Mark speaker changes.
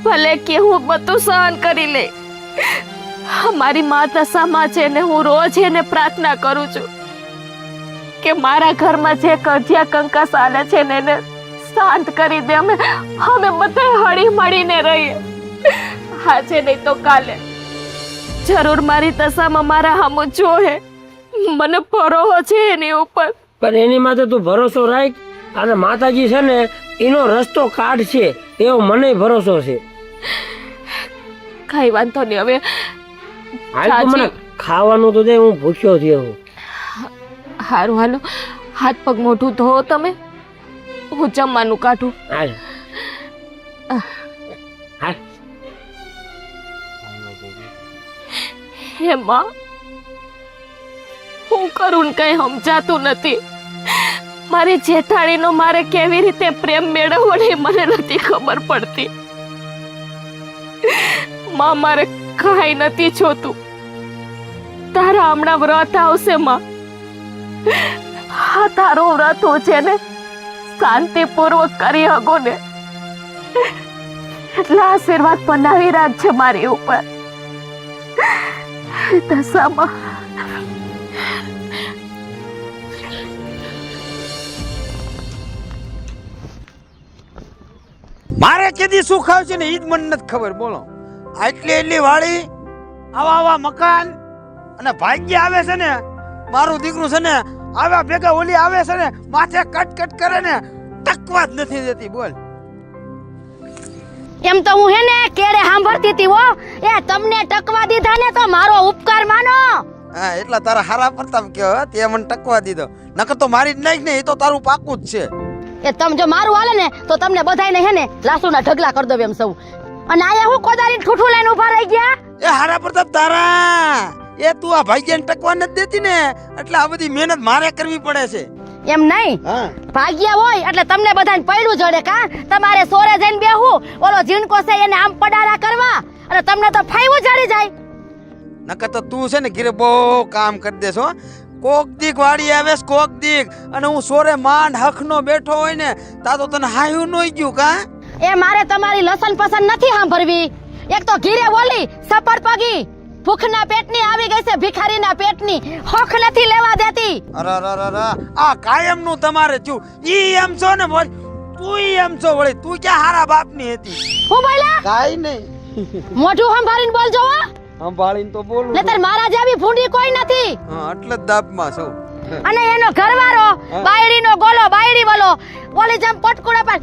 Speaker 1: ભલે કે હું બધું સહન કરી લે. મારી મા દશામાં છે ને હું રોજ એને પ્રાર્થના કરું છું કે મારા ઘરમાં જે કજિયા કંકાસ આલે છે ને એને શાંત કરી દે. અમે બધા હળી મળીને રહીએ. આજે નહીં તો કાલે જરૂર મારી દશામાં મારા હામો જોહે. મને ભરોસો છે એની ઉપર.
Speaker 2: પણ એની માથે તું ભરોસો રાખ અને માતાજી છે ને એનો રસ્તો કાઢશે એવો મને ભરોસો છે.
Speaker 1: કઈ વાંધો નહીં. હવે
Speaker 2: હાલ તું મને ખાવાનું તો દે, હું ભૂખ્યો થયો હું.
Speaker 1: હારું હાલો, હાથ પગ મોઢું ધોવો તમે, હું જમવાનું કાઢું.
Speaker 2: હાલ હાલ.
Speaker 1: હે માં, હું કરું કઈ સમજાતું નથી. મારી જેઠાણીનો મારે કેવી રીતે પ્રેમ મેળવવો ને મને નથી ખબર પડતી. માં, મારે કઈ નથી જોતું. તારા હમણાં વ્રત આવશે માં. હા, તારો વ્રત છે ને શાંતિપૂર્વક કરી હગો ને એટલા આશીર્વાદ બનાવી રાખજે મારી ઉપર. દશામાં
Speaker 3: મારે કેદી શું ખાવ છે ને ઈ જ મને નથી ખબર. બોલો, એટલી વાડી, આવા મકાન અને ભાગ્ય આવે છે ને મારું દીકરું છે ને આવા ભેગા ઓલી આવે છે ને માથે કટ કરે ને ટકવા જ નથી દેતી. બોલ,
Speaker 4: એમ તો હું હે ને કેડે સાંભળતી હતી હો. એ તમને ટકવા દીધા ને તો મારો ઉપકાર માનો.
Speaker 3: હા, એટલા તારા હારા પ્રતાપ કયો તે મને ટકવા દીધો. નકર તો મારી જ નાખ ને, એ તો તારું પાકું જ છે.
Speaker 4: એ તમે જો મારું હાલે ને તો તમને બધાયને હે ને લાસુના ઢગલા કરી દઉં એમ સૌ. અને આયા હું કોદારી ઠૂઠું લઈને ઉભા રહી ગયા.
Speaker 3: એ હારા પ્રતાપ તારા, એ તું આ ભાગ્યને ટકવા નથી દેતી ને એટલે આ બધી મહેનત મારે કરવી પડે છે.
Speaker 4: એમ નહીં,
Speaker 3: હા,
Speaker 4: ભાગ્યા હોય એટલે તમને બધાને પૈડું જડે. કા તમારે સોરે જઈને બેહું, ઓલો જીણકો છે એને આમ પડારા કરવા અને તમને તો ફાઈવું જડી જાય.
Speaker 3: નકર તો તું છે ને ઘરે બહુ કામ કરી દેશો. કોક દીક વાડી આવેસ, કોક દીક, અને હું સોરે માંડ હખનો બેઠો હોય ને તા તો તને હાયું નોઈ ગયું. કા
Speaker 4: એ મારે તમારી લસણ પસંદ નથી સાંભળવી. એક તો ઘીરે બોલી સપર પગી, ભૂખના પેટની આવી ગઈ છે ભિખારીના પેટની, હોખ નથી લેવા દેતી.
Speaker 3: અરે આ કાયમ નું તમારે થયું. ઈ એમ છો ને બોલ, તું એમ છો વળી. તું ક્યાં હારા બાપની હતી?
Speaker 4: હું બોલ્યા?
Speaker 3: કાઈ નહીં,
Speaker 4: મોઢું સંભાળીને બોલજો હો.
Speaker 3: સંભાળીને તો બોલું.
Speaker 4: નતર મારા જેવી ભૂંડી કોઈ નથી.
Speaker 3: હા, એટલે જ દાબમાં છો.
Speaker 4: અને એનો ઘરવાળો બાયડીનો ગોલો બાયડી વાળો ઓલી જેમ પટકુડા પર